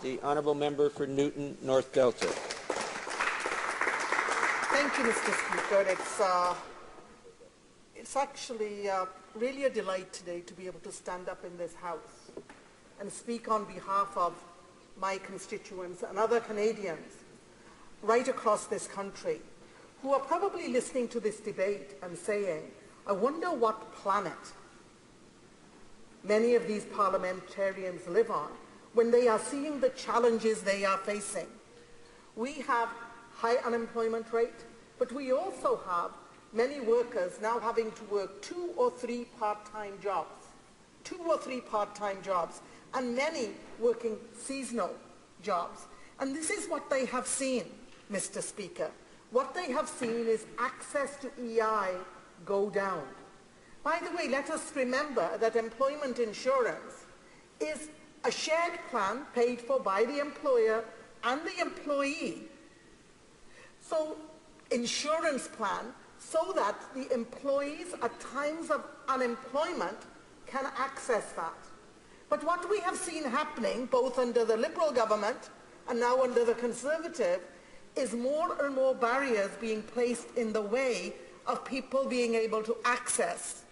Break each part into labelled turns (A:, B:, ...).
A: The honourable member for Newton North Delta.
B: Thank you, Mr. Speaker. It's actually really a delight today to be able to stand up in this House and speak on behalf of my constituents and other Canadians right across this country who are probably listening to this debate and saying, I wonder what planet many of these parliamentarians live on when they are seeing the challenges they are facing. We have high unemployment rate, but we also have many workers now having to work 2 or 3 part-time jobs. 2 or 3 part-time jobs, and many working seasonal jobs. And this is what they have seen, Mr. Speaker. What they have seen is access to EI go down. By the way, let us remember that employment insurance is a shared plan paid for by the employer and the employee. So, insurance plan so that the employees at times of unemployment can access that. But what we have seen happening, both under the Liberal government and now under the Conservative, is more and more barriers being placed in the way of people being able to access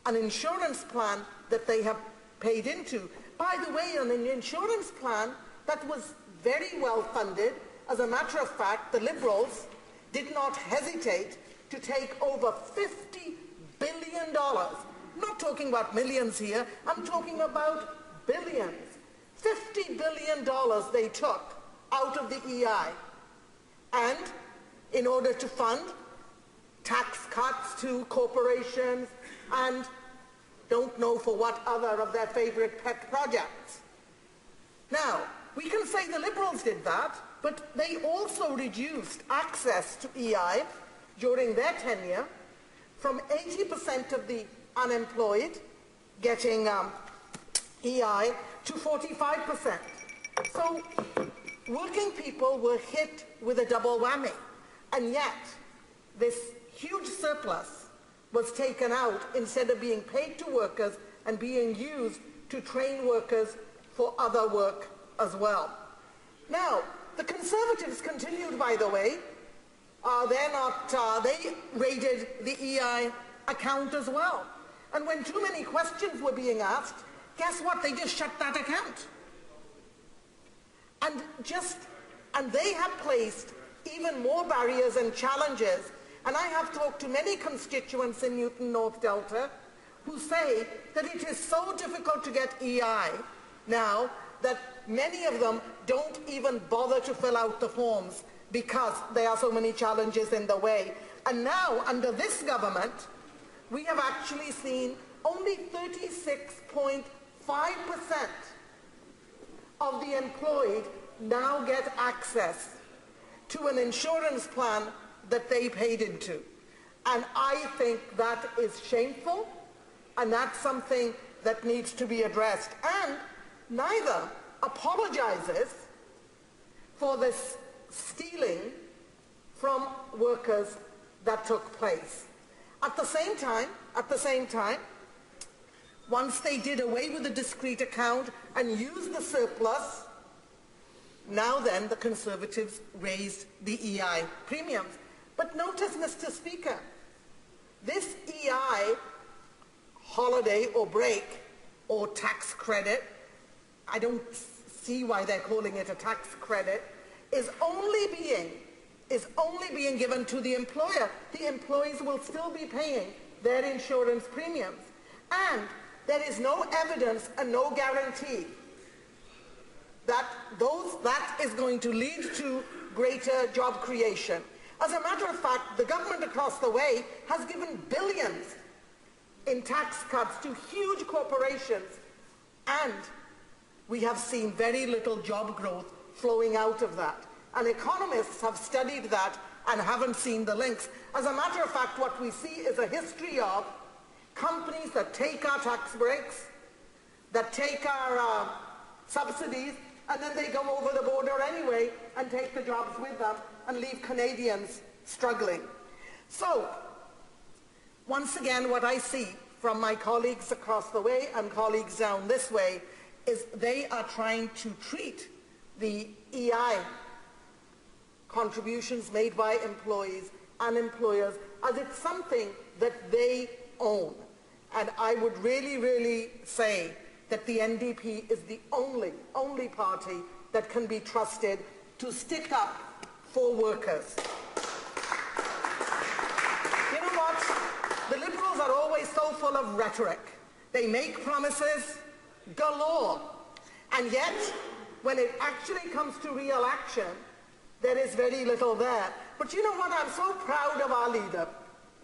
B: an insurance plan that they have paid into. By the way, an insurance plan that was very well funded. As a matter of fact, the Liberals did not hesitate to take over $50 billion. I'm not talking about millions here, I'm talking about billions. $50 billion they took out of the EI. And in order to fund tax cuts to corporations and don't know for what other of their favorite pet projects. Now, we can say the Liberals did that, but they also reduced access to EI during their tenure from 80% of the unemployed getting EI to 45%. So working people were hit with a double whammy, and yet this huge surplus was taken out instead of being paid to workers and being used to train workers for other work as well. Now, the Conservatives continued, by the way. They raided the EI account as well. And when too many questions were being asked, guess what? They just shut that account. And they have placed even more barriers and challenges. And I have talked to many constituents in Newton North Delta who say that it is so difficult to get EI now that many of them don't even bother to fill out the forms because there are so many challenges in the way. And now, under this government, we have actually seen only 36.5% of the employed now get access to an insurance plan that they paid into. And I think that is shameful, and that's something that needs to be addressed. And neither apologizes for this stealing from workers that took place. At the same time, once they did away with the discrete account and used the surplus, now then the Conservatives raised the EI premiums. But notice, Mr. Speaker, this EI holiday or break or tax credit, I don't see why they're calling it a tax credit, is only being given to the employer. The employees will still be paying their insurance premiums. And there is no evidence and no guarantee that that is going to lead to greater job creation. As a matter of fact, the government across the way has given billions in tax cuts to huge corporations, and we have seen very little job growth flowing out of that. And economists have studied that and haven't seen the links. As a matter of fact, what we see is a history of companies that take our tax breaks, that take our subsidies, and then they go over the border anyway and take the jobs with them and leave Canadians struggling. So, once again, what I see from my colleagues across the way and colleagues down this way is they are trying to treat the EI contributions made by employees and employers as it's something that they own. And I would really, really say that the NDP is the only party that can be trusted to stick up for workers. You know what? The Liberals are always so full of rhetoric. They make promises galore. And yet, when it actually comes to real action, there is very little there. But you know what? I'm so proud of our leader,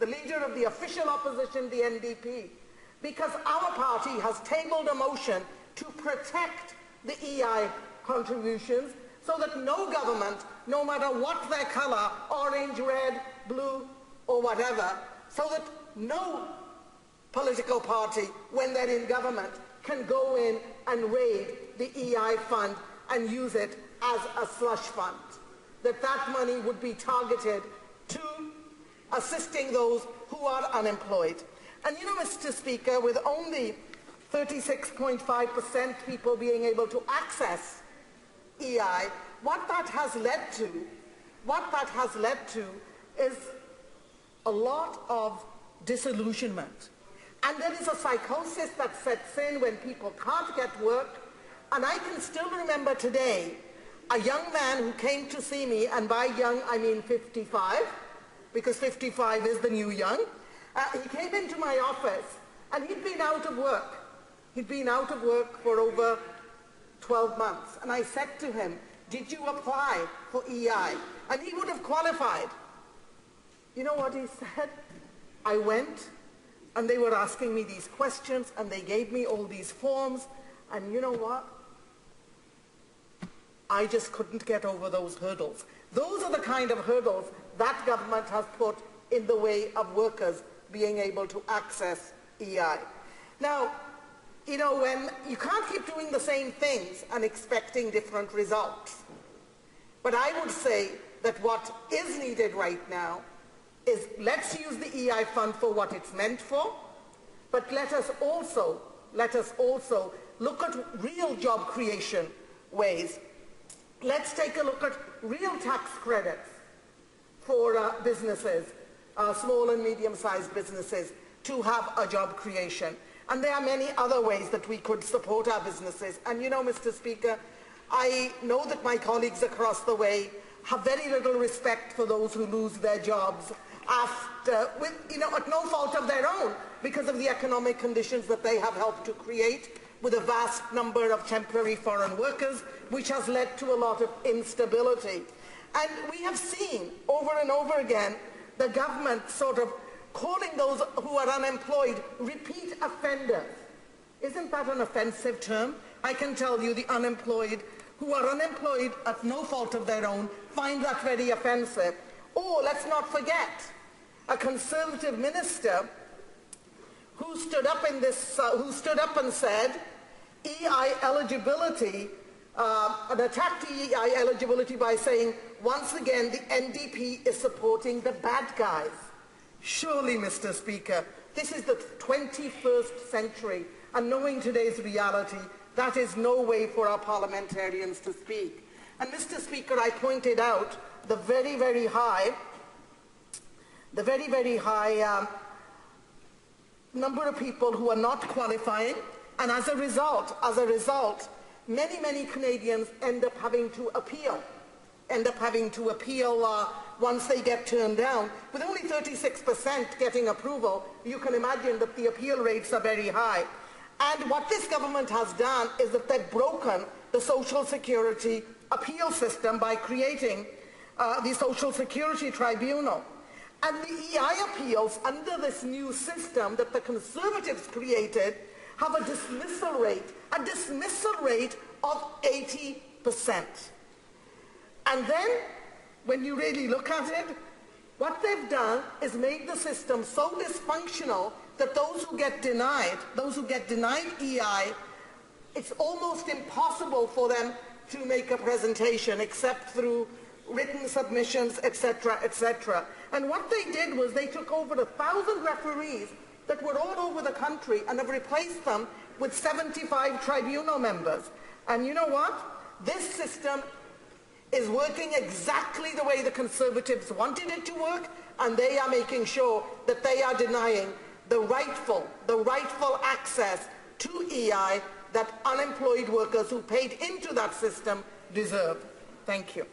B: the leader of the official opposition, the NDP, because our party has tabled a motion to protect the EI contributions so that no government, no matter what their colour, orange, red, blue, or whatever, so that no political party, when they're in government, can go in and raid the EI fund and use it as a slush fund. That money would be targeted to assisting those who are unemployed. And you know, Mr. Speaker, with only 36.5% people being able to access EI, what that has led to is a lot of disillusionment. And there is a psychosis that sets in when people can't get work. And I can still remember today a young man who came to see me, and by young I mean 55, because 55 is the new young. He came into my office and he'd been out of work. He'd been out of work for over 12 months. And I said to him, "Did you apply for EI?" And he would have qualified. You know what he said? "I went and they were asking me these questions and they gave me all these forms, and you know what? I just couldn't get over those hurdles." Those are the kind of hurdles that government has put in the way of workers being able to access EI. Now, you know, when you can't keep doing the same things and expecting different results. But I would say that what is needed right now is, let's use the EI fund for what it's meant for, but let us also look at real job creation ways. Let's take a look at real tax credits for businesses, small and medium-sized businesses, to have a job creation. And there are many other ways that we could support our businesses. And you know, Mr. Speaker, I know that my colleagues across the way have very little respect for those who lose their jobs at no fault of their own, because of the economic conditions that they have helped to create, with a vast number of temporary foreign workers, which has led to a lot of instability. And we have seen over and over again the government sort of calling those who are unemployed repeat offenders. Isn't that an offensive term? I can tell you the unemployed who are unemployed at no fault of their own find that very offensive. Or let's not forget a Conservative minister who stood up and said EI eligibility, and attacked EI eligibility by saying, once again, the NDP is supporting the bad guys. Surely, Mr. Speaker, this is the 21st century, and knowing today's reality, that is no way for our parliamentarians to speak. And Mr. Speaker, I pointed out the very, very high number of people who are not qualifying, and as a result, many Canadians end up having to appeal once they get turned down. With only 36% getting approval, you can imagine that the appeal rates are very high. And what this government has done is that they've broken the Social Security appeal system by creating the Social Security Tribunal. And the EI appeals under this new system that the Conservatives created have a dismissal rate of 80%. And then, when you really look at it, what they've done is made the system so dysfunctional that those who get denied EI, it's almost impossible for them to make a presentation except through written submissions, etc., etc. And what they did was they took over 1,000 referees that were all over the country and have replaced them with 75 tribunal members. And you know what? This system is working exactly the way the Conservatives wanted it to work, and they are making sure that they are denying the rightful access to EI that unemployed workers who paid into that system deserve. Thank you.